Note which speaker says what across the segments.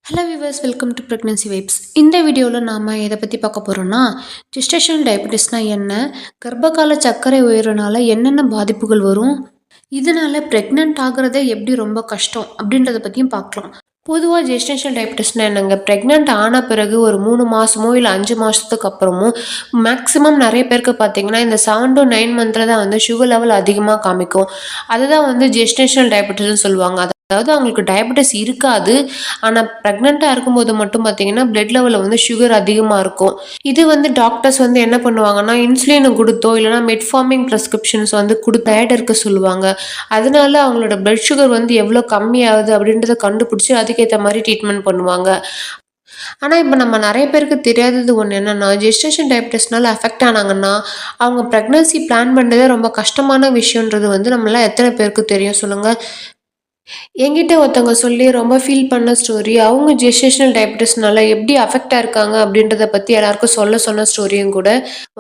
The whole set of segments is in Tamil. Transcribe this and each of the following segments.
Speaker 1: Hello viewers, welcome to pregnancy vibes. இந்த வீடியோவில் நாம் எதை பற்றி பார்க்க போகிறோன்னா, ஜெஸ்டேஷனல் டயபெட்டிஸ்னால் என்ன, கர்ப்பகால சர்க்கரை உயர்வுனால என்னென்ன பாதிப்புகள் வரும், இதனால் ப்ரெக்னென்ட் ஆகிறதே எப்படி ரொம்ப கஷ்டம் அப்படின்றத பற்றியும் பார்க்கலாம். பொதுவாக ஜெஸ்டேஷனல் டயபெட்டிஸ்னால் என்னங்க, ப்ரெக்னென்ட் ஆன பிறகு ஒரு 3 மாதமோ இல்லை 5 மாதத்துக்கு அப்புறமோ மேக்ஸிமம் நிறைய பேருக்கு பார்த்தீங்கன்னா இந்த 7 to 9 மந்தில் தான் வந்து சுகர் லெவல் அதிகமாக காமிக்கும். அதுதான் வந்து ஜெஸ்டேஷனல் டயபெட்டிஸ்ன்னு சொல்லுவாங்க. அதாவது அவங்களுக்கு டயபெட்டிஸ் இருக்காது, ஆனால் ப்ரெக்னெண்ட்டாக இருக்கும்போது மட்டும் பார்த்தீங்கன்னா பிளட் லெவலில் வந்து சுகர் அதிகமாக இருக்கும். இது வந்து டாக்டர்ஸ் வந்து என்ன பண்ணுவாங்கன்னா, இன்சுலினை கொடுத்தோ இல்லைனா மெட்ஃபார்மிங் ப்ரெஸ்கிரிப்ஷன்ஸ் வந்து டயட் இருக்க சொல்லுவாங்க. அதனால அவங்களோட பிளட் சுகர் வந்து எவ்வளோ கம்மியாகுது அப்படின்றத கண்டுபிடிச்சி அதுக்கேற்ற மாதிரி ட்ரீட்மெண்ட் பண்ணுவாங்க. ஆனால் இப்போ நம்ம நிறைய பேருக்கு தெரியாதது ஒன்று என்னென்னா, ஜெஸ்டேஷன் டயபெட்டிஸ்னால அஃபெக்ட் ஆனாங்கன்னா அவங்க ப்ரெக்னன்சி பிளான் பண்ணுறதே ரொம்ப கஷ்டமான விஷயன்றது வந்து நம்மளாம் எத்தனை பேருக்கு தெரியும் சொல்லுங்கள். என்கிட்ட ஒருத்தவங்க சொல்லி ரொம்ப ஃபீல் பண்ண ஸ்டோரி, அவங்க ஜெஸ்டேஷனல் டயபெட்டிஸ்னால எப்படி அஃபெக்ட் ஆயிருக்காங்க அப்படின்றத பற்றி எல்லாருக்கும் சொன்ன ஸ்டோரியும் கூட.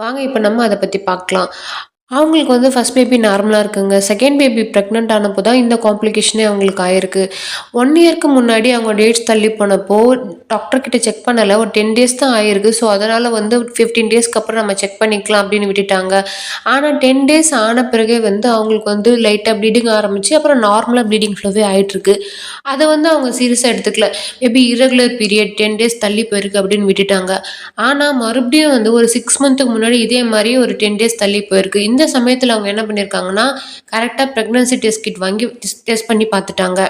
Speaker 1: வாங்க இப்போ நம்ம அதை பற்றி பார்க்கலாம். அவங்களுக்கு வந்து ஃபர்ஸ்ட் பேபி நார்மலாக இருக்குங்க. செகண்ட் பேபி ப்ரெக்னென்ட் ஆனப்போ தான் இந்த காம்ப்ளிகேஷனே அவங்களுக்கு ஆயிருக்கு. 1 இயர்க்கு முன்னாடி அவங்க டேட்ஸ் தள்ளி போனப்போ டாக்டர்கிட்ட செக் பண்ணலை, ஒரு 10 டேஸ் தான் ஆயிருக்கு. ஸோ அதனால் வந்து 15 டேஸ்க்கு அப்புறம் நம்ம செக் பண்ணிக்கலாம் அப்படின்னு விட்டுட்டாங்க. ஆனால் 10 டேஸ் ஆன பிறகே வந்து அவங்களுக்கு வந்து லைட்டாக ப்ளீடிங் ஆரம்பிச்சு அப்புறம் நார்மலாக ப்ளீடிங் ஃப்ளோவே ஆகிட்டுருக்கு. அதை வந்து அவங்க சீரியஸாக எடுத்துக்கல. மேபி இரகுலர் பீரியட் 10 டேஸ் தள்ளி போயிருக்கு அப்படின்னு விட்டுட்டாங்க. ஆனால் மறுபடியும் வந்து ஒரு 6 மந்த்துக்கு முன்னாடி இதே மாதிரி ஒரு 10 டேஸ் தள்ளி போயிருக்கு. இந்த சமயத்தில் அவங்க என்ன பண்ணியிருக்காங்கன்னா, கரெக்டாக ப்ரெக்னன்சி டெஸ்ட் கிட் வாங்கி டெஸ்ட் பண்ணி பார்த்துட்டாங்க.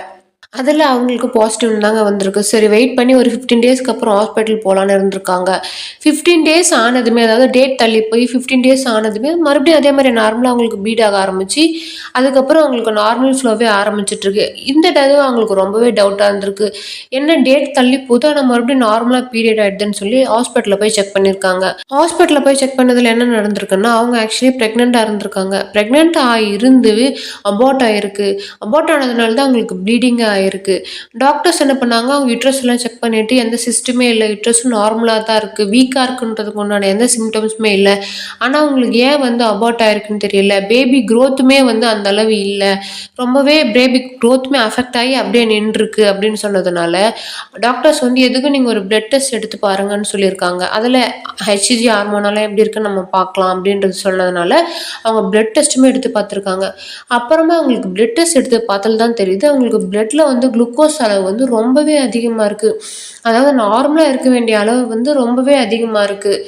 Speaker 1: அதில் அவங்களுக்கு பாசிட்டிவ்னு தாங்க வந்திருக்கு. சரி வெயிட் பண்ணி ஒரு 15 டேஸ்க்கு அப்புறம் ஹாஸ்பிட்டல் போகலான்னு இருந்திருக்காங்க. 15 டேஸ் ஆனதுமே, அதாவது டேட் தள்ளி போய் 15 டேஸ் ஆனதுமே மறுபடியும் அதே மாதிரி நார்மலாக அவங்களுக்கு ப்ளீட் ஆக ஆரம்பிச்சு அதுக்கப்புறம் அவங்களுக்கு நார்மல் ஃப்ளோவே ஆரம்பிச்சிட்ருக்கு. இந்த தடவை அவங்களுக்கு ரொம்பவே டவுட்டாக இருந்திருக்கு. என்ன டேட் தள்ளி போது ஆனால் மறுபடியும் நார்மலாக பீரியட் ஆகிடுதுன்னு சொல்லி ஹாஸ்பிட்டலில் போய் செக் பண்ணியிருக்காங்க. ஹாஸ்பிட்டலில் போய் செக் பண்ணதில் என்ன நடந்திருக்குன்னா, அவங்க ஆக்சுவலி ப்ரெக்னெண்ட்டாக இருந்திருக்காங்க. ப்ரெக்னென்ட் இருந்து அபார்ட் ஆகிருக்கு. அபார்ட் ஆனதுனால தான் அவங்களுக்கு ப்ளீடிங்காக ஆயிருக்கு. டாக்டர்ஸ் என்ன பண்ணாங்க, அவங்க யுட்ரஸ் எல்லாம் செக் பண்ணிட்டு எந்த சிஸ்டமே இல்லை, யுட்ரஸும் நார்மலாக தான் இருக்குது, வீக்காக இருக்குன்றதுக்கு உண்டான எந்த சிம்டம்ஸுமே இல்லை. ஆனால் அவங்களுக்கு ஏன் வந்து அபார்ட் ஆயிருக்குன்னு தெரியல. பேபி க்ரோத்துமே வந்து அந்த அளவு இல்லை, ரொம்பவே பேபி க்ரோத்துமே அஃபெக்ட் ஆகி அப்படியே நின்றுருக்கு அப்படின்னு சொன்னதுனால டாக்டர்ஸ் வந்து எதுக்கு நீங்கள் ஒரு பிளட் டெஸ்ட் எடுத்து பாருங்கன்னு சொல்லியிருக்காங்க. அதில் ஹெச்ஜி ஹார்மோனெல்லாம் எப்படி இருக்குன்னு நம்ம பார்க்கலாம் அப்படின்றது சொன்னதுனால அவங்க பிளட் டெஸ்ட்டுமே எடுத்து பார்த்துருக்காங்க. அப்புறமா அவங்களுக்கு பிளட் டெஸ்ட் எடுத்து பார்த்தது தான் தெரியுது, அவங்களுக்கு பிளட்டில் வந்து குளுக்கோஸ் அளவு வந்து ரொம்பவே அதிகமாக இருக்குது. அதாவது நார்மலாக இருக்க வேண்டிய அளவு வந்து ரொம்பவே அதிகமாக இருக்குது.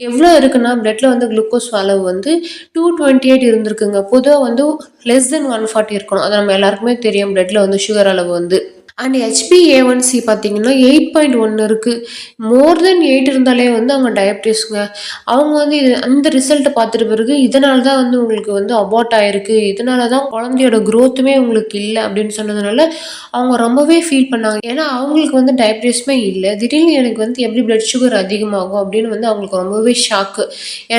Speaker 1: எவ்வளோ இருக்குன்னா, பிளட்டில் வந்து குளுக்கோஸ் அளவு வந்து 228 இருந்திருக்குங்க. பொதுவாக வந்து லெஸ் தென் 140 இருக்கணும். அது நம்ம எல்லாருக்குமே தெரியும். பிளட்டில் வந்து சுகர் அளவு வந்து அண்ட் HbA1c பார்த்தீங்கன்னா 8.1 இருக்குது. மோர் தென் 8 இருந்தாலே வந்து அவங்க டயபிட்டிஸ்ங்க. அவங்க வந்து அந்த ரிசல்ட்டை பார்த்துட்டு பிறகு இதனால தான் வந்து உங்களுக்கு வந்து அபார்ட் ஆகிருக்கு, இதனால தான் குழந்தையோட க்ரோத்துமே உங்களுக்கு இல்லை அப்படின்னு சொன்னதுனால அவங்க ரொம்பவே ஃபீல் பண்ணாங்க. ஏன்னா அவங்களுக்கு வந்து டயபிட்டிஸுமே இல்லை, திடீர்னு எனக்கு வந்து எப்படி பிளட் சுகர் அதிகமாகும் அப்படின்னு வந்து அவங்களுக்கு ரொம்பவே ஷாக்கு.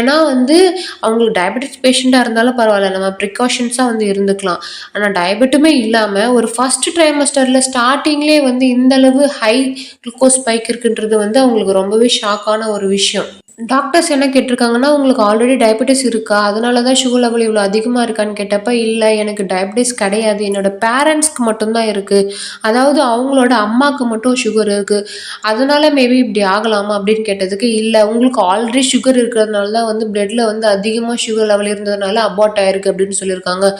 Speaker 1: ஏன்னா வந்து அவங்களுக்கு டயபெட்டிஸ் பேஷண்ட்டாக இருந்தாலும் பரவாயில்ல, நம்ம ப்ரிகாஷன்ஸாக வந்து இருந்துக்கலாம். ஆனால் டயபெட்டுமே இல்லாமல் ஒரு ஃபஸ்ட்டு ட்ரைமஸ்டரில் ஸ்டார்டிங்லேயே வந்து இந்தளவு ஹை குளுக்கோஸ் ஸ்பைக் இருக்குன்றது வந்து அவங்களுக்கு ரொம்பவே ஷாக்கான ஒரு விஷயம். டாக்டர்ஸ் என்ன கேட்டிருக்காங்கன்னா, உங்களுக்கு ஆல்ரெடி டயபெட்டிஸ் இருக்கா, அதனால தான் சுகர் லெவல் இவ்வளோ அதிகமாக இருக்கான்னு கேட்டப்ப, இல்லை எனக்கு டயபெட்டிஸ் கிடையாது, என்னோட பேரண்ட்ஸ்க்கு மட்டும்தான் இருக்குது, அதாவது அவங்களோட அம்மாவுக்கு மட்டும் சுகர் இருக்குது, அதனால மேபி இப்படி ஆகலாமா அப்படின்னு கேட்டதுக்கு, இல்லை உங்களுக்கு ஆல்ரெடி சுகர் இருக்கிறதுனால தான் வந்து பிளட்டில் வந்து அதிகமாக சுகர் லெவல் இருந்ததுனால அபார்ட் ஆயிருக்கு அப்படின்னு சொல்லியிருக்காங்க.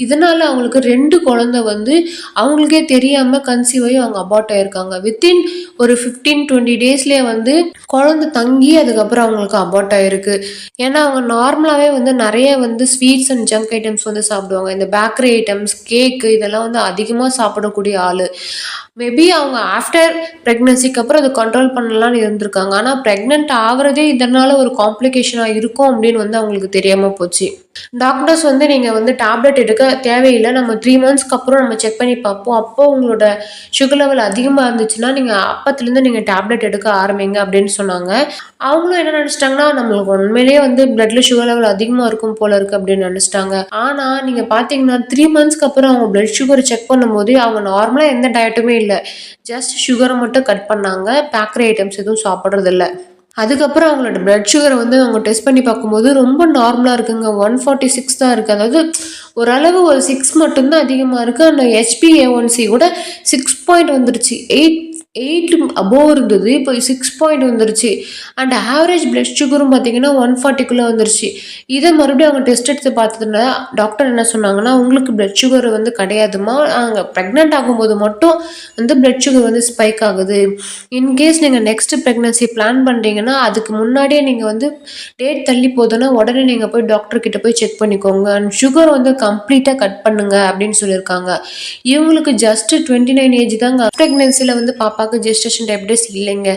Speaker 1: இதனால அவங்களுக்கு 2 குழந்தை வந்து அவங்களுக்கே தெரியாமல் கன்சீவ் ஆகி அவங்க அபார்ட் ஆயிருக்காங்க. வித்தின் ஒரு 15-20 டேஸ்லேயே வந்து குழந்தை தங்கி அதுக்கப்புறம் அவங்களுக்கு அபார்ட் ஆயிருக்கு. ஏன்னா அவங்க நார்மலாகவே வந்து நிறைய வந்து ஸ்வீட்ஸ் அண்ட் ஜங்க் ஐட்டம்ஸ் வந்து சாப்பிடுவாங்க. இந்த பேக்கரி ஐட்டம்ஸ், கேக்கு இதெல்லாம் வந்து அதிகமாக சாப்பிடக்கூடிய ஆள். மேபி அவங்க ஆஃப்டர் ப்ரெக்னன்சிக்கு அப்புறம் அதை கண்ட்ரோல் பண்ணலான்னு இருந்திருக்காங்க. ஆனால் ப்ரெக்னென்ட் ஆகிறதே இதனால் ஒரு காம்ப்ளிகேஷனாக இருக்கும் அப்படின்னு வந்து அவங்களுக்கு தெரியாமல் போச்சு. டாக்டர்ஸ் வந்து நீங்கள் வந்து டேப்லெட் எடுக்க தேவையில்லை, நம்ம 3 மந்த்ஸ்க்கு அப்புறம் நம்ம செக் பண்ணி பார்ப்போம், அப்போ உங்களோட சுகர் லெவல் அதிகமாக இருந்துச்சுன்னா நீங்கள் அப்பத்துலேருந்து நீங்கள் டேப்லெட் எடுக்க ஆரம்பிங்க அப்படின்னு சொன்னாங்க. அவங்களும் என்ன நினச்சிட்டாங்கன்னா, நம்மளுக்கு உண்மையிலேயே வந்து பிளட்ல சுகர் லெவல் அதிகமாக இருக்கும் போல இருக்குது அப்படின்னு நினச்சிட்டாங்க. ஆனால் நீங்கள் பார்த்தீங்கன்னா 3 மந்த்ஸ்க்கு அப்புறம் அவங்க பிளட் சுகர் செக் பண்ணும்போது அவங்க நார்மலாக எந்த டயட்டுமே இல்லை, ஜஸ்ட் சுகரை மட்டும் கட் பண்ணாங்க, பேக்கரி ஐட்டம்ஸ் எதுவும் சாப்பிட்றதில்ல. அதுக்கப்புறம் அவங்களோட பிளட் சுகரை வந்து அவங்க டெஸ்ட் பண்ணி பார்க்கும்போது ரொம்ப நார்மலாக இருக்குங்க, 146 தான் இருக்குது. அதாவது ஓரளவு ஒரு 6 மட்டும்தான் அதிகமாக இருக்குது. அந்த HbA1c கூட 6 பாயிண்ட் வந்துருச்சு. 8 அபோவ் இருந்தது. இப்போ 6 பாயிண்ட் வந்துருச்சு. அண்ட் ஆவரேஜ் பிளட் சுகரும் பார்த்தீங்கன்னா 140க்குள்ள வந்துருச்சு. இதை மறுபடியும் அவங்க டெஸ்ட் எடுத்து பார்த்ததுல டாக்டர் என்ன சொன்னாங்கன்னா, உங்களுக்கு பிளட் சுகர் வந்து கிடையாதுமா, அங்கே ப்ரெக்னென்ட் ஆகும்போது மட்டும் வந்து பிளட் சுகர் வந்து ஸ்பைக் ஆகுது. இன்கேஸ் நீங்கள் நெக்ஸ்ட் ப்ரெக்னன்சி பிளான் பண்ணுறீங்கன்னா அதுக்கு முன்னாடியே நீங்கள் வந்து டேட் தள்ளி போதுன்னா உடனே நீங்கள் போய் டாக்டர் கிட்ட போய் செக் பண்ணிக்கோங்க. அண்ட் சுகர் வந்து கம்ப்ளீட்டாக கட் பண்ணுங்க அப்படின்னு சொல்லியிருக்காங்க. இவங்களுக்கு ஜஸ்ட் 29 ஏஜ் தாங்க. ப்ரெக்னன்சியில் வந்து பாப்பாவுக்கு ஜெஸ்டேஷன் டயபிட்டிஸ் இல்லைங்க.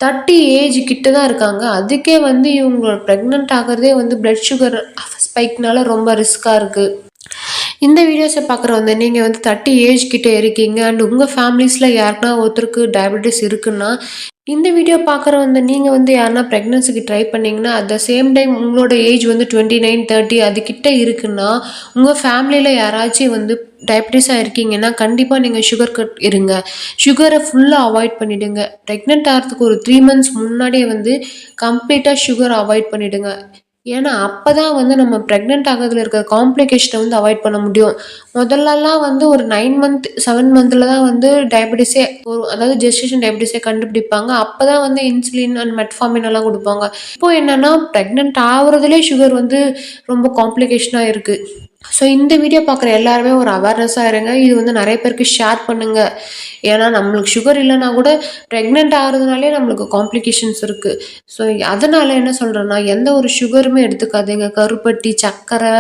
Speaker 1: 30 ஏஜ் கிட்ட தான் இருக்காங்க. அதுக்கே வந்து இவங்க ப்ரெக்னென்ட் ஆகிறதே வந்து பிளட் சுகர் ஸ்பைக்னால ரொம்ப ரிஸ்க்காக இருக்குது. இந்த வீடியோஸை பார்க்குற வந்து நீங்கள் வந்து 30 ஏஜ் கிட்ட இருக்கீங்க அண்ட் உங்கள் ஃபேமிலிஸில் யாருன்னா ஒருத்தருக்கு டயபெட்டிஸ் இருக்குன்னா, இந்த வீடியோ பார்க்குற வந்து நீங்கள் வந்து யாருன்னா ப்ரெக்னன்சிக்கு ட்ரை பண்ணிங்கன்னா, அட் த சேம் டைம் உங்களோட ஏஜ் வந்து 29, 30 அதுக்கிட்ட இருக்குன்னா, உங்கள் ஃபேமிலியில் யாராச்சும் வந்து டயபெட்டிஸாக இருக்கீங்கன்னா கண்டிப்பாக நீங்கள் சுகர் கட் இருங்க. சுகரை ஃபுல்லாக அவாய்ட் பண்ணிவிடுங்க. ப்ரெக்னென்ட் ஆகிறதுக்கு ஒரு 3 மந்த்ஸ் முன்னாடியே வந்து கம்ப்ளீட்டாக சுகர் அவாய்ட் பண்ணிவிடுங்க. ஏன்னா அப்போ தான் வந்து நம்ம ப்ரெக்னென்ட் ஆகிறதுல இருக்கிற காம்ப்ளிகேஷனை வந்து அவாய்ட் பண்ண முடியும். முதல்லலாம் வந்து ஒரு 9 மந்த் 7 மந்தில் தான் வந்து டயபெட்டிஸே அதாவது ஜெஸ்டேஷன் டயபெட்டிஸே கண்டுபிடிப்பாங்க. அப்போ தான் வந்து இன்சுலின் அண்ட் மெட்ஃபார்மின் எல்லாம் கொடுப்பாங்க. இப்போ என்னென்னா ப்ரெக்னென்ட் ஆகுறதுலே சுகர் வந்து ரொம்ப காம்ப்ளிகேஷனாக இருக்குது. ஸோ இந்த வீடியோ பார்க்குற எல்லாருமே ஒரு அவேர்னஸாக இருங்க. இது வந்து நிறைய பேருக்கு ஷேர் பண்ணுங்கள். ஏன்னா நம்மளுக்கு சுகர் இல்லைனா கூட ப்ரெக்னென்ட் ஆகிறதுனாலே நம்மளுக்கு காம்ப்ளிகேஷன்ஸ் இருக்குது. ஸோ அதனால் என்ன சொல்கிறேன்னா, எந்த ஒரு சுகருமே எடுத்துக்காதீங்க. கருப்பட்டி, சர்க்கரை,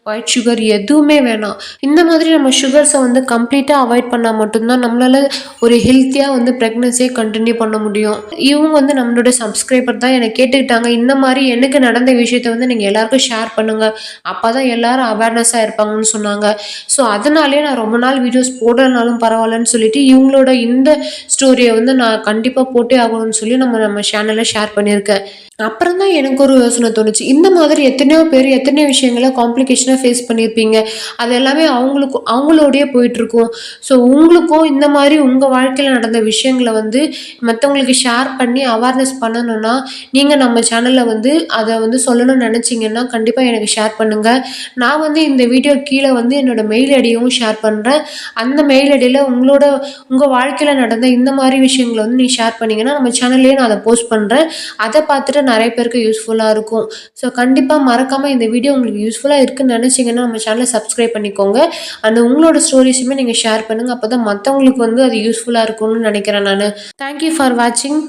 Speaker 1: ஒயிட் சுகர் எதுவுமே வேணாம். இந்த மாதிரி நம்ம சுகர்ஸை வந்து கம்ப்ளீட்டாக அவாய்ட் பண்ணால் மட்டும்தான் நம்மளால் ஒரு ஹெல்த்தியாக வந்து ப்ரெக்னன்சியை கண்டினியூ பண்ண முடியும். இவங்க வந்து நம்மளோட சப்ஸ்கிரைபர் தான் என்னை கேட்டுக்கிட்டாங்க, இந்த மாதிரி எனக்கு நடந்த விஷயத்த வந்து நீங்கள் எல்லாருக்கும் ஷேர் பண்ணுங்கள், அப்போ தான் எல்லோரும் அவேர்னஸாக இருப்பாங்கன்னு சொன்னாங்க. ஸோ அதனாலே நான் ரொம்ப நாள் வீடியோஸ் போடலனாலும் பரவாயில்லன்னு சொல்லிட்டு இவங்களோட இந்த ஸ்டோரியை வந்து நான் கண்டிப்பாக போட்டே ஆகணும்னு சொல்லி நம்ம சேனலில் ஷேர் பண்ணியிருக்கேன். அப்புறம் தான் எனக்கு ஒரு யோசனை தோணுச்சு, இந்த மாதிரி எத்தனையோ பேர் எத்தனையோ விஷயங்களை காம்ப்ளிகேஷனாக ஃபேஸ் பண்ணியிருப்பீங்க. அது எல்லாமே அவங்களோடயே போயிட்டுருக்கும். ஸோ உங்களுக்கும் இந்த மாதிரி உங்கள் வாழ்க்கையில் நடந்த விஷயங்களை வந்து மற்றவங்களுக்கு ஷேர் பண்ணி அவேர்னஸ் பண்ணணும்னா, நீங்கள் நம்ம சேனலில் வந்து அதை வந்து சொல்லணும்னு நினச்சிங்கன்னா கண்டிப்பாக எனக்கு ஷேர் பண்ணுங்கள். நான் வந்து இந்த வீடியோ கீழே வந்து என்னோடய மெயில் ஐடியும் ஷேர் பண்ணுறேன். அந்த மெயில் ஐடியில் உங்கள் வாழ்க்கையில் நடந்த இந்த மாதிரி விஷயங்களை வந்து நீ ஷேர் பண்ணிங்கன்னா நம்ம சேனல்லேயே நான் அதை போஸ்ட் பண்ணுறேன். அதை பார்த்துட்டு நிறைய பேருக்கு யூஸ்ஃபுல்லாக இருக்கும். ஸோ கண்டிப்பாக மறக்காமல் இந்த வீடியோ உங்களுக்கு யூஸ்ஃபுல்லாக இருக்குன்னு நினச்சிங்கன்னா நம்ம சேனலை சப்ஸ்கிரைப் பண்ணிக்கோங்க. அந்த உங்களோட ஸ்டோரிஸுமே நீங்கள் ஷேர் பண்ணுங்கள். அப்போ தான் மற்றவங்களுக்கு வந்து அது யூஸ்ஃபுல்லாக இருக்கும்னு நினைக்கிறேன் நான். தேங்க்யூ ஃபார் வாட்சிங்.